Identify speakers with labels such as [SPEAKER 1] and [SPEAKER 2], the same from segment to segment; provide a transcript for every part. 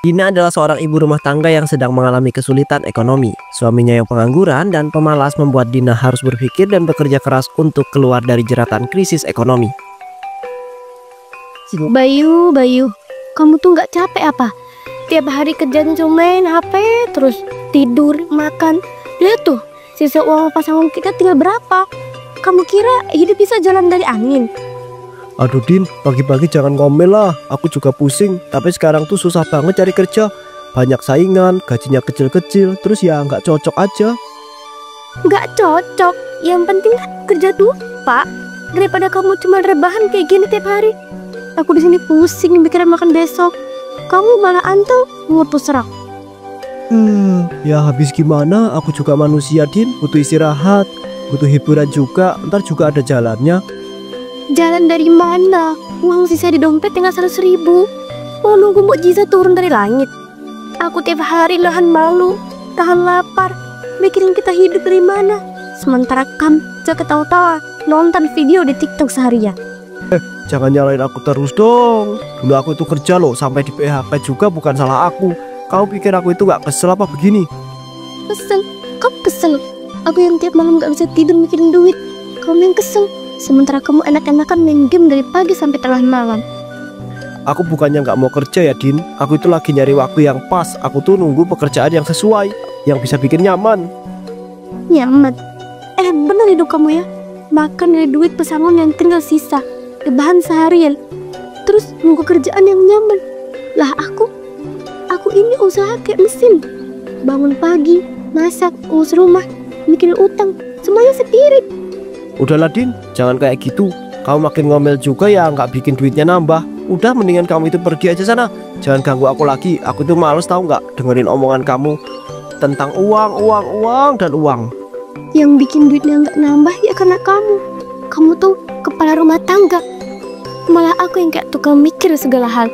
[SPEAKER 1] Dina adalah seorang ibu rumah tangga yang sedang mengalami kesulitan ekonomi. Suaminya yang pengangguran dan pemalas membuat Dina harus berpikir dan bekerja keras untuk keluar dari jeratan krisis ekonomi.
[SPEAKER 2] Bayu, kamu tuh nggak capek apa? Tiap hari kerjaan cuma main HP, terus tidur, makan. Lihat tuh, sisa uang pasangan kita tinggal berapa? Kamu kira hidup bisa jalan dari angin?
[SPEAKER 1] Aduh Din, pagi-pagi jangan ngomel lah. Aku juga pusing. Tapi sekarang tuh susah banget cari kerja. Banyak saingan, gajinya kecil-kecil. Terus ya nggak cocok aja.
[SPEAKER 2] Nggak cocok. Yang penting kerja tuh, Pak. Daripada kamu cuma rebahan kayak gini tiap hari. Aku di sini pusing mikirin makan besok. Kamu malah antau ngutus serak.
[SPEAKER 1] Ya habis gimana? Aku juga manusia Din. Butuh istirahat, butuh hiburan juga. Ntar juga ada jalannya.
[SPEAKER 2] Jalan dari mana? Uang sisa di dompet tinggal 100.000. Mau nunggu mukjizat turun dari langit? Aku tiap hari nahan malu, tahan lapar, mikirin kita hidup dari mana. Sementara kamu ketawa-tawa nonton video di TikTok seharian.
[SPEAKER 1] Jangan nyalain aku terus dong. Dulu aku itu kerja loh, sampai di PHK juga bukan salah aku. Kamu pikir aku itu gak kesel apa begini?
[SPEAKER 2] Kesel? Kamu kesel? Aku yang tiap malam gak bisa tidur mikirin duit. Kamu yang kesel. Sementara kamu enak-enakan main game dari pagi sampai tengah malam.
[SPEAKER 1] Aku bukannya nggak mau kerja ya Din. Aku itu lagi nyari waktu yang pas. Aku tuh nunggu pekerjaan yang sesuai, yang bisa bikin nyaman.
[SPEAKER 2] Nyaman? Bener hidup kamu ya. Makan dari duit pesangon yang tinggal sisa, rebahan seharian, terus nunggu kerjaan yang nyaman. Lah aku ini usaha kayak mesin. Bangun pagi, masak, urus rumah, mikirin utang, semuanya sendiri.
[SPEAKER 1] Udahlah Din, jangan kayak gitu. Kamu makin ngomel juga ya nggak bikin duitnya nambah. Udah mendingan kamu itu pergi aja sana. Jangan ganggu aku lagi. Aku tuh males tahu nggak dengerin omongan kamu tentang uang dan uang.
[SPEAKER 2] Yang bikin duitnya nggak nambah ya karena kamu. Kamu tuh kepala rumah tangga. Malah aku yang kayak tukang mikir segala hal.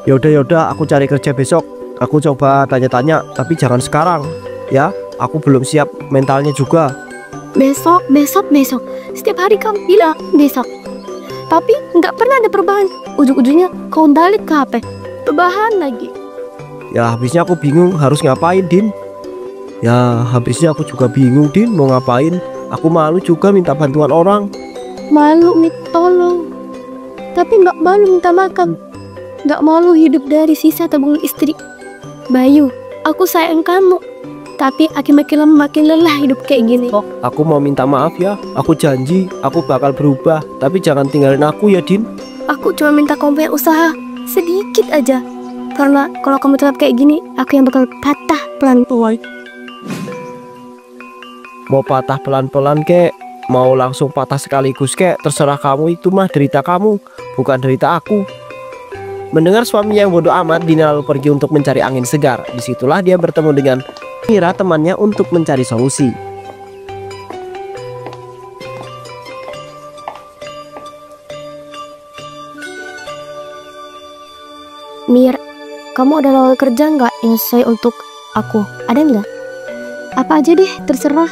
[SPEAKER 1] Yaudah, aku cari kerja besok. Aku coba tanya-tanya, tapi jangan sekarang. Ya, aku belum siap mentalnya juga.
[SPEAKER 2] Besok. Setiap hari kamu bilang besok. Tapi nggak pernah ada perubahan. Ujung-ujungnya kau balik ke HP. Perubahan lagi.
[SPEAKER 1] Ya habisnya aku bingung harus ngapain Din. Mau ngapain. Aku malu juga minta bantuan orang.
[SPEAKER 2] Malu minta tolong. Tapi nggak malu minta makan. Nggak malu hidup dari sisa tabungan istri. Bayu, aku sayang kamu. Tapi makin lama makin lelah hidup kayak gini.
[SPEAKER 1] Aku mau minta maaf ya. Aku janji aku bakal berubah. Tapi jangan tinggalin aku ya Din.
[SPEAKER 2] Aku cuma minta kamu punya usaha sedikit aja. Karena kalau kamu tetap kayak gini, aku yang bakal patah pelan-pelan.
[SPEAKER 1] Mau patah pelan-pelan kek, mau langsung patah sekaligus kek, terserah kamu. Itu mah derita kamu, bukan derita aku. Mendengar suaminya yang bodoh amat, Dina lalu pergi untuk mencari angin segar. Disitulah dia bertemu dengan Mira, temannya, untuk mencari solusi.
[SPEAKER 2] Mir, kamu ada lowongan kerja nggak yang sesuai untuk aku? Ada nggak? Apa aja deh, terserah.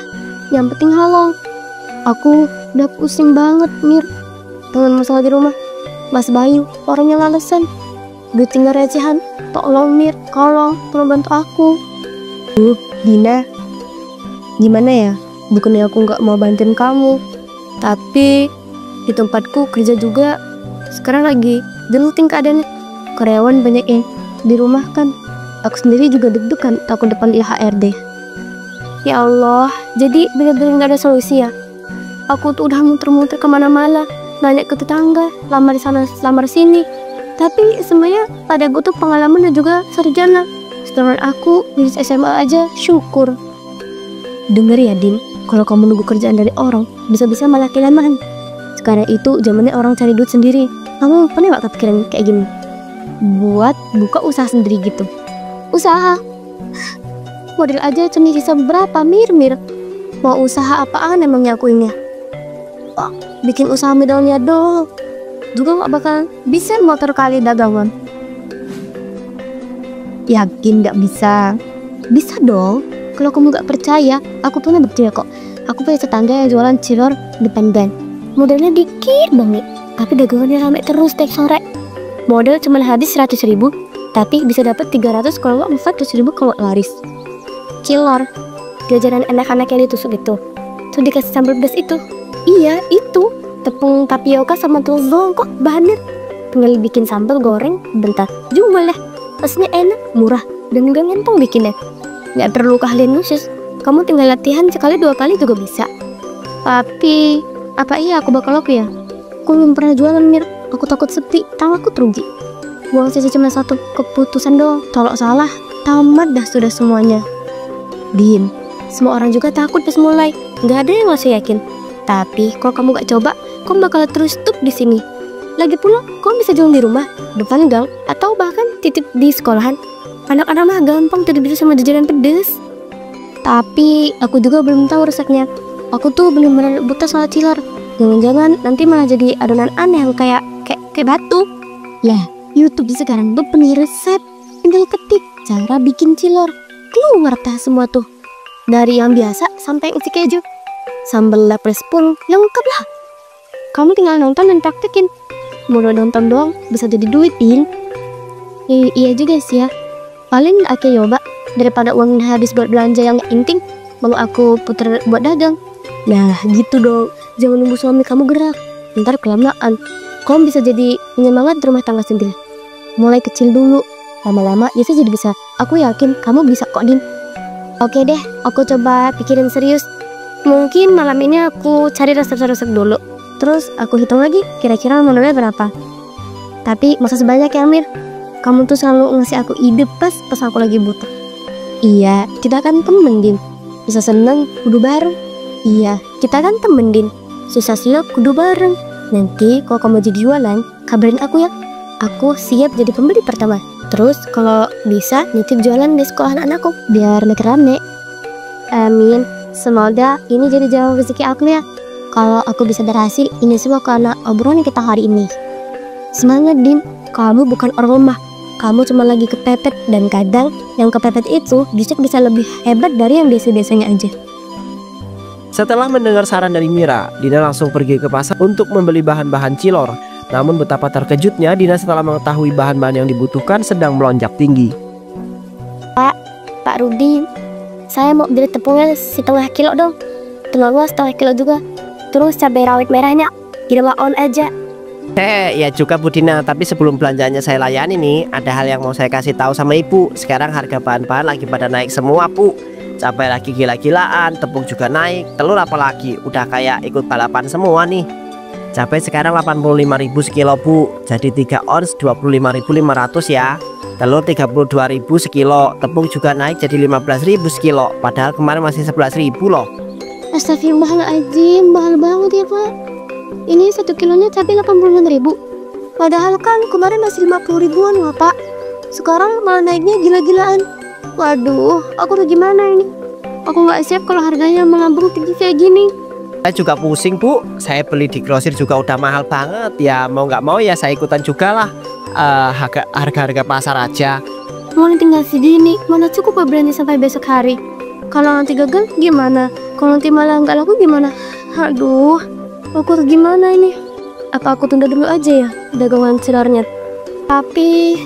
[SPEAKER 2] Yang penting halal. Aku udah pusing banget, Mir, dengan masalah di rumah. Mas Bayu, orangnya malesan. Duit tinggal recehan. Tolong Mir, tolong bantu aku. Dina, gimana ya? Bukannya aku nggak mau bantuin kamu, tapi di tempatku kerja juga sekarang lagi genting keadaannya. Karyawan banyak yang di rumah kan. Aku sendiri juga deg-degan takut depan HRD. Ya Allah, jadi benar-benar nggak ada solusi ya? Aku tuh udah muter-muter kemana-mana, nanya ke tetangga, lamar di sana, lamar sini. Tapi semuanya pada gue tuh pengalaman dan juga sarjana. Sedangkan aku lulus SMA aja syukur. Dengar ya Din, kalau kamu nunggu kerjaan dari orang, bisa-bisa malah kehilangan. Sekarang itu zamannya orang cari duit sendiri. Kamu pernah gak kepikiran kayak gini? Buat buka usaha sendiri gitu. Usaha? Model aja cuma sisa berapa, Mir? Mau usaha apaan emangnya aku ini? Bikin usaha modalnya dong. Juga gak bakal bisa motor kali dagangan. Yakin gak bisa? Bisa dong. Kalau kamu gak percaya, aku punya bukti kok. Aku punya tetangga yang jualan cilor depan ban. Modalnya dikit banget, tapi dagangannya ramai terus tiap sore. Modal cuma habis 100.000, Tapi bisa dapat 300 kalau nggak 400.000 kalau laris. Cilor, jajanan anak-anak yang ditusuk itu. Tuh dikasih sambal pedas itu. Iya, itu. Tepung tapioka sama telur kok bahannya. Tinggal bikin sambal goreng, bentar. Jual deh. Rasanya enak, murah, dan gak ngentong bikinnya. Gak perlu keahlian khusus. Kamu tinggal latihan sekali 2 kali juga bisa. Tapi, apa iya aku bakal laku ya? Aku belum pernah jualan, Mir. Aku takut sepi, tanganku terugi. Uang sisa cuma 1 keputusan doang. Kalau salah, tamat dah sudah semuanya. Din, semua orang juga takut pas mulai. Gak ada yang masih yakin. Tapi kalau kamu gak coba, kamu bakal terus stuck di sini. Lagi pula, kamu bisa jual di rumah, depan gang, atau bahkan titip di sekolahan. Anak-anak mah gampang terbiasa sama jajanan pedes. Tapi aku juga belum tahu resepnya. Aku tuh bener-bener buta soal cilor. Jangan-jangan nanti malah jadi adonan aneh yang kayak batu. Lah, YouTube sekarang tuh penuh resep. Tinggal ketik cara bikin cilor. Keluar dah semua tuh. Dari yang biasa sampai yang isi keju. Sambal lapis pun lengkap lah. Kamu tinggal nonton dan praktekin. Mulai nonton doang bisa jadi duit, Din. Iya juga sih ya. Paling aku coba daripada uang habis buat belanja yang gak penting, mau aku puter buat dagang. Nah gitu dong. Jangan nunggu suami kamu gerak, ntar kelamaan. Kamu bisa jadi penyemangat rumah tangga sendiri. Mulai kecil dulu, lama-lama biasa jadi bisa. Aku yakin kamu bisa kok, Din. Oke deh, aku coba pikirin serius. Mungkin malam ini aku cari resep-resep dulu. Terus aku hitung lagi kira-kira modalnya berapa. Tapi masa sebanyak ya, Mir? Kamu tuh selalu ngasih aku ide pas aku lagi butuh. Iya, kita kan temen, Din. Bisa seneng kudu bareng. Iya, kita kan temen, Din. Susah siap kudu bareng. Nanti kalau kamu jadi jualan, kabarin aku ya. Aku siap jadi pembeli pertama. Terus kalau bisa nitip jualan di sekolahan anakku biar makin rame. Amin. Semoga ini jadi jalan rezeki aku ya. Kalau aku bisa berhasil, ini semua karena obrolan kita hari ini. Semangat, Din. Kamu bukan orang lemah. Kamu cuma lagi kepepet. Dan kadang yang kepepet itu justru bisa lebih hebat dari yang biasa-biasanya aja.
[SPEAKER 1] Setelah mendengar saran dari Mira, Dina langsung pergi ke pasar untuk membeli bahan-bahan cilor. Namun betapa terkejutnya Dina setelah mengetahui bahan-bahan yang dibutuhkan sedang melonjak tinggi.
[SPEAKER 2] Pak Rudi, saya mau beli tepungnya 1,5 kilo dong. Telurnya 1,5 kilo juga. Terus cabai rawit merahnya on aja.
[SPEAKER 1] Ya juga Bu Dina, tapi sebelum belanjanya saya layani nih, ada hal yang mau saya kasih tahu sama Ibu. Sekarang harga bahan-bahan lagi pada naik semua, Bu. Cabai lagi gila-gilaan, tepung juga naik, telur apalagi udah kayak ikut balapan semua nih. Cabai sekarang 85.000 sekilo, Bu. Jadi 3 ons 25.500 ya. Telur 32.000 sekilo, tepung juga naik jadi 15.000 sekilo. Padahal kemarin masih 11.000 loh.
[SPEAKER 2] Astagfirullahaladzim, mahal banget ya, Pak. Ini 1 kilonya cabai 86.000. Padahal kan kemarin masih 50 ribuan loh, Pak. Sekarang malah naiknya gila-gilaan. Waduh, aku tuh gimana ini? Aku nggak siap kalau harganya melambung tinggi kayak gini.
[SPEAKER 1] Saya juga pusing, Bu. Saya beli di grosir juga udah mahal banget. Ya mau nggak mau ya saya ikutan juga lah. Harga-harga pasar aja.
[SPEAKER 2] Mau tinggal segini, mana cukup belanja sampai besok hari. Kalau nanti gagal gimana? Kalau nanti malah nggak laku gimana? Aduh, aku tuh gimana ini? Apa aku tunda dulu aja ya dagangan cilornya? Tapi,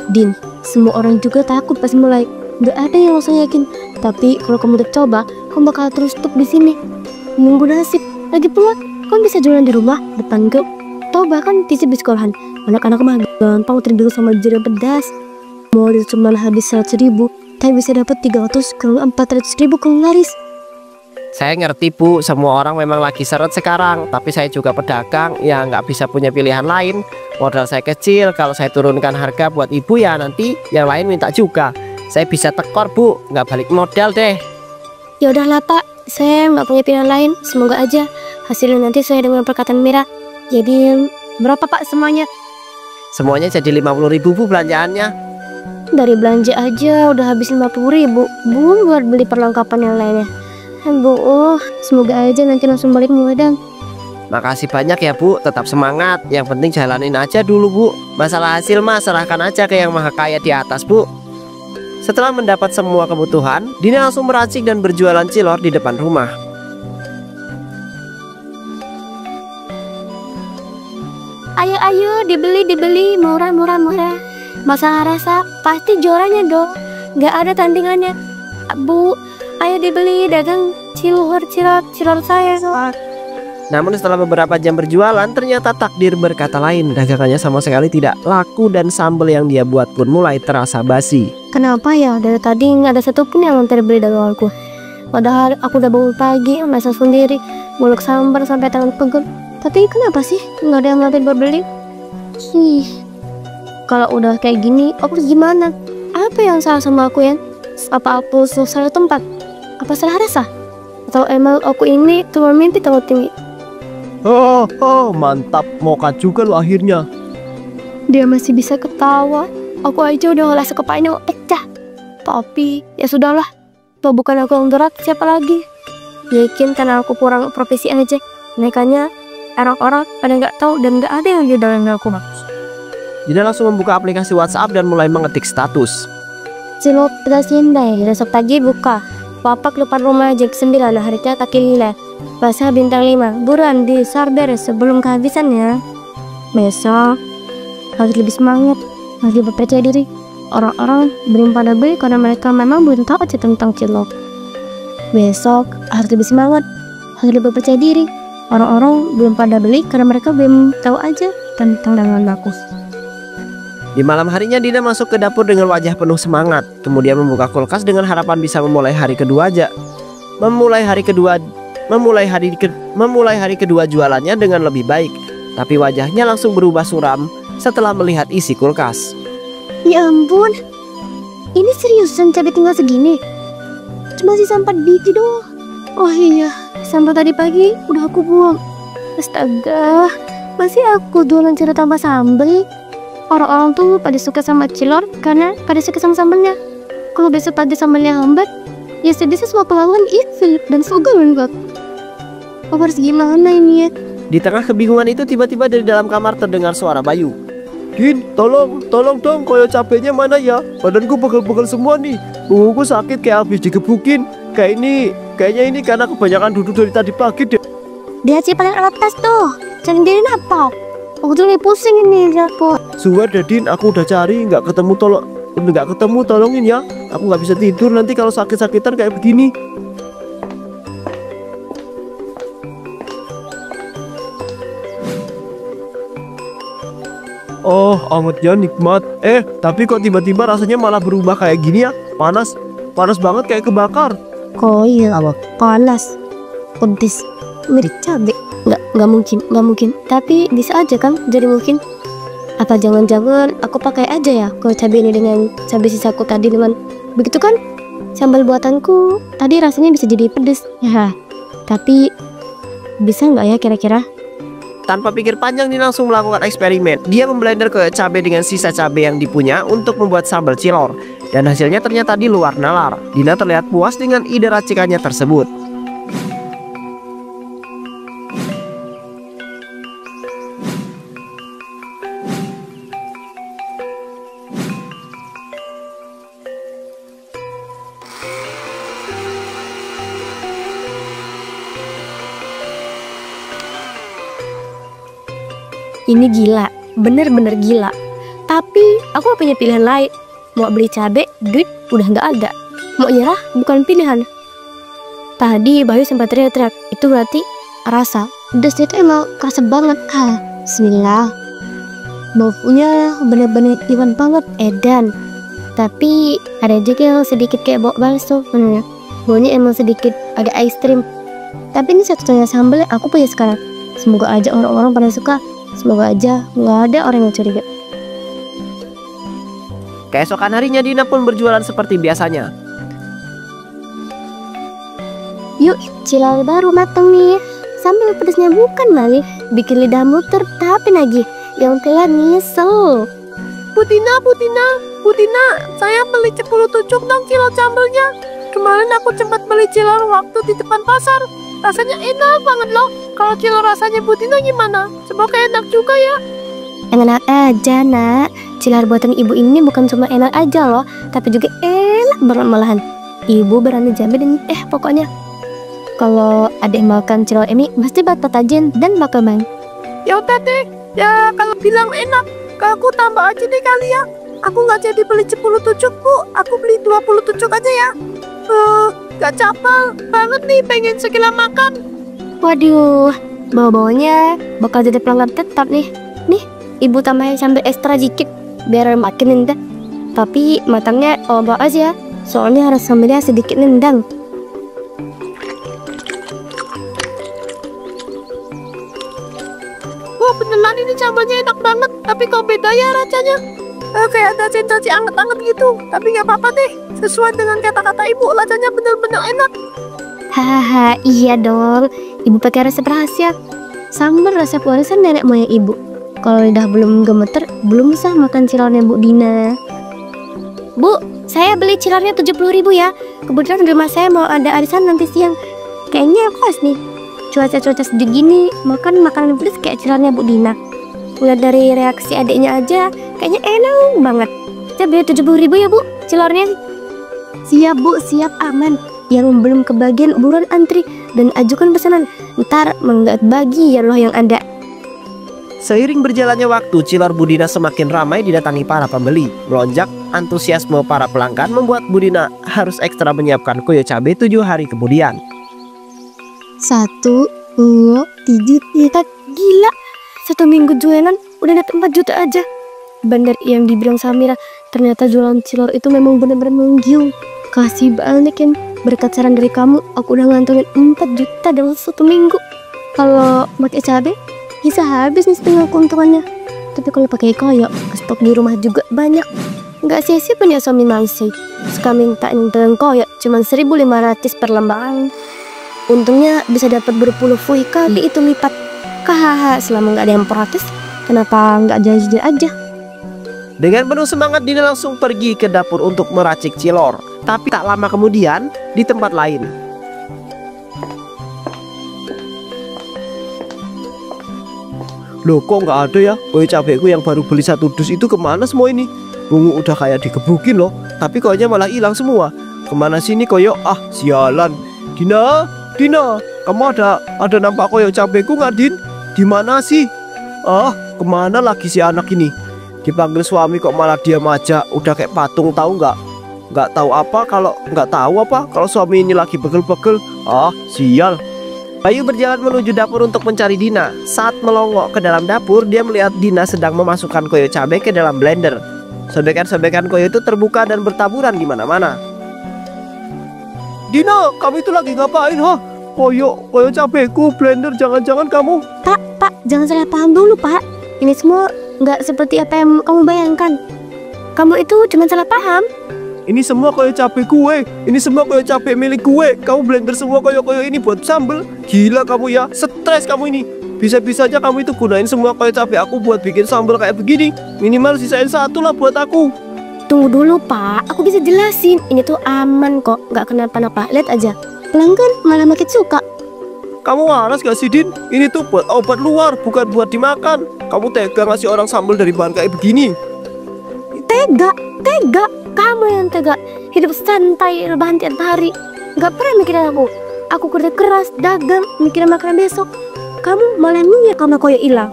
[SPEAKER 2] Din, semua orang juga takut pas mulai. Nggak ada yang langsung yakin. Tapi kalau kamu udah coba, kamu bakal terus stuck di sini. Nunggu nasib. Lagi pula, kamu bisa jualan di rumah, depan gang, atau bahkan titip di sekolahan. Anak-anak mah gampang terbiasa sama jajanan pedas. Mau cuma habis 100.000, tapi bisa dapat 300 ke 400.000 kalau laris.
[SPEAKER 1] Saya ngerti, Bu, semua orang memang lagi seret sekarang. Tapi saya juga pedagang, ya nggak bisa punya pilihan lain. Modal saya kecil, kalau saya turunkan harga buat Ibu ya nanti yang lain minta juga. Saya bisa tekor, Bu, nggak balik modal deh.
[SPEAKER 2] Ya udahlah, Pak, saya nggak punya pilihan lain. Semoga aja hasilnya nanti sesuai dengan perkataan Mira. Jadi berapa, Pak, semuanya?
[SPEAKER 1] Semuanya jadi 50.000, Bu, belanjaannya.
[SPEAKER 2] Dari belanja aja udah habis 50.000. Belum buat beli perlengkapan yang lainnya. Bu, semoga aja nanti langsung balik modal.
[SPEAKER 1] Makasih banyak ya, Bu, tetap semangat. Yang penting jalanin aja dulu, Bu. Masalah hasil mah serahkan aja ke yang maha kaya di atas, Bu. Setelah mendapat semua kebutuhan, Dina langsung meracik dan berjualan cilor di depan rumah.
[SPEAKER 2] Ayo, dibeli, murah. Masalah rasa pasti juaranya dong. Gak ada tandingannya. Bu, ayo dibeli dagang cilor saya.
[SPEAKER 1] Namun setelah beberapa jam berjualan, ternyata takdir berkata lain. Dagangannya sama sekali tidak laku dan sambal yang dia buat pun mulai terasa basi.
[SPEAKER 2] Kenapa ya dari tadi nggak ada satupun yang terbeli daganganku? Padahal aku udah bangun pagi, masak sendiri, ngulek sambar sampai tangan pegel. Tapi kenapa sih nggak ada yang nanti berbeli? Kalau udah kayak gini, aku harus gimana? Apa yang salah sama aku ya? Apa aku salah tempat? Apa salah rasa? Atau emang aku ini cuma mimpi terlalu tinggi?
[SPEAKER 1] Mantap, mokat juga lo akhirnya.
[SPEAKER 2] Dia masih bisa ketawa. Aku aja udah ngerasa kepalanya mau pecah. Tapi ya sudahlah. Kalau bukan aku yang gerak, siapa lagi? Yakin karena aku kurang profesi aja. Makanya orang-orang pada nggak tahu dan nggak ada yang di dalam aku.
[SPEAKER 1] Dina langsung membuka aplikasi WhatsApp dan mulai mengetik status.
[SPEAKER 2] Cilok pedas Hyundai, besok pagi buka. Papak depan rumah jam 9, harinya kaki lila. Basah bintang 5, buruan di beres sebelum kehabisannya. Besok harus lebih semangat, harus lebih percaya diri. Orang-orang belum pada beli karena mereka memang belum tahu aja tentang cilok. Besok harus lebih semangat, harus lebih percaya diri. Orang-orang belum pada beli karena mereka belum tahu aja tentang dagangan bagus.
[SPEAKER 1] Di malam harinya Dina masuk ke dapur dengan wajah penuh semangat. Kemudian membuka kulkas dengan harapan bisa memulai hari kedua jualannya dengan lebih baik. Tapi wajahnya langsung berubah suram setelah melihat isi kulkas.
[SPEAKER 2] Ya ampun, ini seriusan cabai tinggal segini? Cuma sisa 4 biji doang. Oh iya, sampai tadi pagi udah aku buang. Astaga, masih aku jualan cilor tambah sambal. Orang-orang tuh pada suka sama cilor karena pada suka sama sambalnya. Kalau besok pagi sambalnya hambat, ya sedih semua pelanggan itu dan suka banget. Aku harus gimana ini ya?
[SPEAKER 1] Di tengah kebingungan itu tiba-tiba dari dalam kamar terdengar suara Bayu. Din, tolong dong, koyo cabenya mana ya? Badanku pegel-pegel semua nih. Punggungku sakit kayak habis digebukin. Kayaknya ini karena kebanyakan duduk dari tadi pagi deh.
[SPEAKER 2] Dia sih paling alat tas tuh. Cari diri apa? Aku tuh nih pusing ini jatuh.
[SPEAKER 1] Suwer Dadin, aku udah cari nggak ketemu, tolongin ya. Aku nggak bisa tidur nanti kalau sakit-sakitan kayak begini. Oh, angetnya nikmat. Tapi kok tiba-tiba rasanya malah berubah kayak gini ya? Panas banget kayak kebakar.
[SPEAKER 2] Kok iya apa? Panas, pedes, mirip cabai. Nggak mungkin. Tapi bisa aja kan jadi mungkin. Apa jangan-jangan aku pakai aja ya kalau cabai ini dengan cabai sisaku tadi teman. Begitu kan? Sambal buatanku tadi rasanya bisa jadi pedes. Ya, tapi bisa nggak ya kira-kira?
[SPEAKER 1] Tanpa pikir panjang dia langsung melakukan eksperimen. Dia memblender ke cabai dengan sisa cabai yang dipunya untuk membuat sambal cilor. Dan hasilnya ternyata di luar nalar. Dina terlihat puas dengan ide racikannya tersebut.
[SPEAKER 2] Ini gila, bener-bener gila. Tapi aku gak punya pilihan lain. Mau beli cabai, duit udah nggak ada. Mau nyerah bukan pilihan. Tadi Bayu sempat teriak-teriak. Itu berarti rasa pedasnya itu emang kerasa banget. Bismillah. Baunya bener-bener iwan banget, edan. Tapi ada juga yang sedikit kayak bau bakso. Baunya emang sedikit agak ekstrim. Tapi ini satu-satunya sambal yang aku punya sekarang. Semoga aja orang-orang pada suka. Semoga aja nggak ada orang yang curiga.
[SPEAKER 1] Keesokan harinya Dina pun berjualan seperti biasanya.
[SPEAKER 2] Yuk, cilor baru mateng nih. Sambal pedasnya bukan malah bikin lidah muter, tapi lagi yang telah nyesel.
[SPEAKER 3] Butina, saya beli 10 tucuk dong kilo sambalnya. Kemarin aku sempat beli cilor waktu di depan pasar. Rasanya enak banget loh. Kalau cilor rasanya Butina gimana? Semoga enak juga ya.
[SPEAKER 2] Enak aja nak. Cilor buatan ibu ini bukan cuma enak aja loh, tapi juga enak banget malahan. Ibu berani jamin pokoknya kalau ada yang makan cilor ini pasti bakal tajin dan bakal bang.
[SPEAKER 3] Ya udah deh, ya kalau bilang enak, aku tambah aja deh kali ya. Aku nggak jadi beli 10 tusuk, Bu. Aku beli 20 tusuk aja ya. Gak capek banget nih pengen segala makan.
[SPEAKER 2] Waduh, bau-baunya bakal jadi pelanggan tetap nih. Nih, ibu tambahin sambal ekstra dikit biar makin nendang. Tapi matangnya ombak aja, soalnya harus sambalnya sedikit nendang.
[SPEAKER 3] Wah, beneran ini sambalnya enak banget. Tapi kok beda ya rasanya? Kayak ada sensasi anget-anget gitu. Tapi nggak apa-apa deh. Sesuai dengan kata-kata ibu, rasanya bener-bener enak.
[SPEAKER 2] Hahaha, iya dong. Ibu pakai resep rahasia. Sambal resep warisan nenek moyang ibu. Kalau lidah belum gemeter, belum bisa makan cilarnya Bu Dina. Bu, saya beli cilarnya 70.000 ya. Kebetulan di rumah saya mau ada arisan nanti siang. Kayaknya pas nih. Cuaca-cuaca sejuk gini, makan makanan pedas kayak cilarnya Bu Dina. Udah dari reaksi adiknya aja, kayaknya enak banget. Saya beli 70.000 ya Bu, cilarnya. Siap Bu, siap, aman. Yang belum kebagian buruan antri dan ajukan pesanan. Ntar menggat bagi ya loh yang ada.
[SPEAKER 1] Seiring berjalannya waktu, Cilor Budina semakin ramai didatangi para pembeli. Melonjak antusiasme para pelanggan membuat Budina harus ekstra menyiapkan koyo cabai 7 hari kemudian.
[SPEAKER 2] 1, 2, 3, gila. 1 minggu jualan udah dapat 4 juta aja. Bener yang dibilang Samira, ternyata jualan cilor itu memang benar-benar menggiung. Kasih banyak yang berkat saran dari kamu, aku udah ngantongin 4 juta dalam 1 minggu. Kalau pakai cabai bisa habis nih setengah keuntungannya. Tapi kalau pakai koyo, stok di rumah juga banyak. Nggak sia-sia punya suami mansi. Suka mintain dengan koyo cuma 1.500 per lembaran. Untungnya bisa dapat berpuluh kali itu lipat. Hahaha, selama nggak ada yang protes, kenapa nggak jadi aja?
[SPEAKER 1] Dengan penuh semangat, Dina langsung pergi ke dapur untuk meracik cilor. Tapi tak lama kemudian, di tempat lain, loh, kok nggak ada ya? Koyo cabaiku yang baru beli 1 dus itu kemana semua ini? Bungu udah kayak digebukin loh. Tapi koyonya malah hilang semua. Kemana sini koyo? Ah, sialan. Dina, kamu ada nampak koyo cabaiku nggak, Din? Di mana sih? Ah, kemana lagi si anak ini? Dipanggil suami kok malah diam aja. Udah kayak patung, tahu nggak? Nggak tahu apa kalau suami ini lagi pegel-pegel. Ah, sial. Bayu berjalan menuju dapur untuk mencari Dina. Saat melongok ke dalam dapur, dia melihat Dina sedang memasukkan koyo cabai ke dalam blender. Sobekan-sobekan koyo itu terbuka dan bertaburan di mana-mana. Dina, kamu itu lagi ngapain, ha? Koyo cabaiku blender, jangan-jangan kamu...
[SPEAKER 2] Pak, jangan salah paham dulu, Pak. Ini semua nggak seperti apa yang kamu bayangkan. Kamu itu cuma salah paham.
[SPEAKER 1] Ini semua koyo cabai gue. Ini semua koyo cabai milik gue. Kamu blender semua koyo ini buat sambel. Gila kamu ya, stres kamu ini. Bisa-bisanya kamu itu gunain semua koyo cabai aku buat bikin sambel kayak begini. Minimal sisain 1 lah buat aku.
[SPEAKER 2] Tunggu dulu, Pak. Aku bisa jelasin. Ini tuh aman kok, nggak kenapa-napa. Lihat aja. Pelanggan malah makin suka.
[SPEAKER 1] Kamu waras gak sih, Din? Ini tuh buat obat luar, bukan buat dimakan. Kamu tega ngasih orang sambel dari bahan kayak begini.
[SPEAKER 2] Tega. Kamu yang tega. Hidup santai, rebahan tiap hari. Gak pernah mikirin aku. Aku kerja keras, dagang, mikirin makanan besok. Kamu malah mikir karena koyo hilang.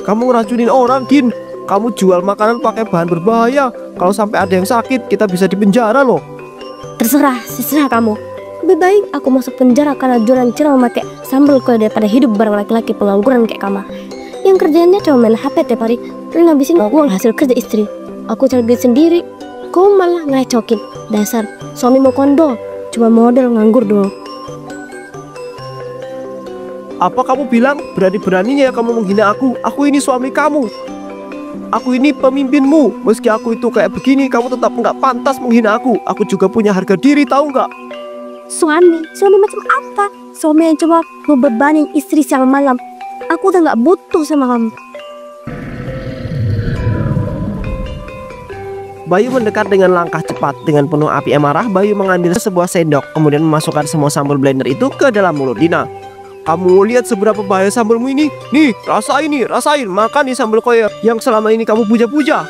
[SPEAKER 1] Kamu ngeracunin orang, Din. Kamu jual makanan pakai bahan berbahaya. Kalau sampai ada yang sakit, kita bisa dipenjara loh.
[SPEAKER 2] Terserah kamu. Lebih baik aku masuk penjara karena jualan cilor memakai sambal koyo daripada hidup bareng laki-laki pengangguran kayak kamu. Yang kerjanya cuma main HP tiap hari dan ngabisin uang hasil kerja istri. Aku cari duit sendiri. Kau malah ngecokin. Dasar suami mau kondo, cuma modal nganggur doang.
[SPEAKER 1] Apa kamu bilang? Berani-beraninya ya kamu menghina aku. Aku ini suami kamu. Aku ini pemimpinmu. Meski aku itu kayak begini, kamu tetap nggak pantas menghina aku. Aku juga punya harga diri, tahu nggak?
[SPEAKER 2] Suami macam apa? Suami yang cuma ngebebanin istri siang malam. Aku udah nggak butuh sama kamu.
[SPEAKER 1] Bayu mendekat dengan langkah cepat. Dengan penuh api amarah, Bayu mengambil sebuah sendok, kemudian memasukkan semua sambal blender itu ke dalam mulut Dina. Kamu lihat seberapa bahaya sambalmu ini? Nih, rasain. Makan nih sambal koyo yang selama ini kamu puja-puja.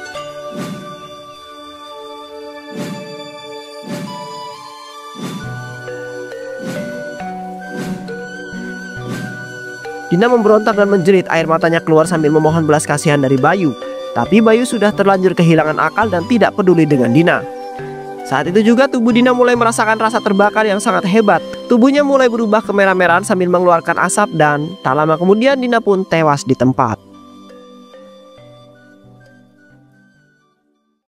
[SPEAKER 1] Dina memberontak dan menjerit. Air matanya keluar sambil memohon belas kasihan dari Bayu. Tapi Bayu sudah terlanjur kehilangan akal dan tidak peduli dengan Dina. Saat itu juga tubuh Dina mulai merasakan rasa terbakar yang sangat hebat. Tubuhnya mulai berubah kemerah-merahan sambil mengeluarkan asap dan tak lama kemudian Dina pun tewas di tempat.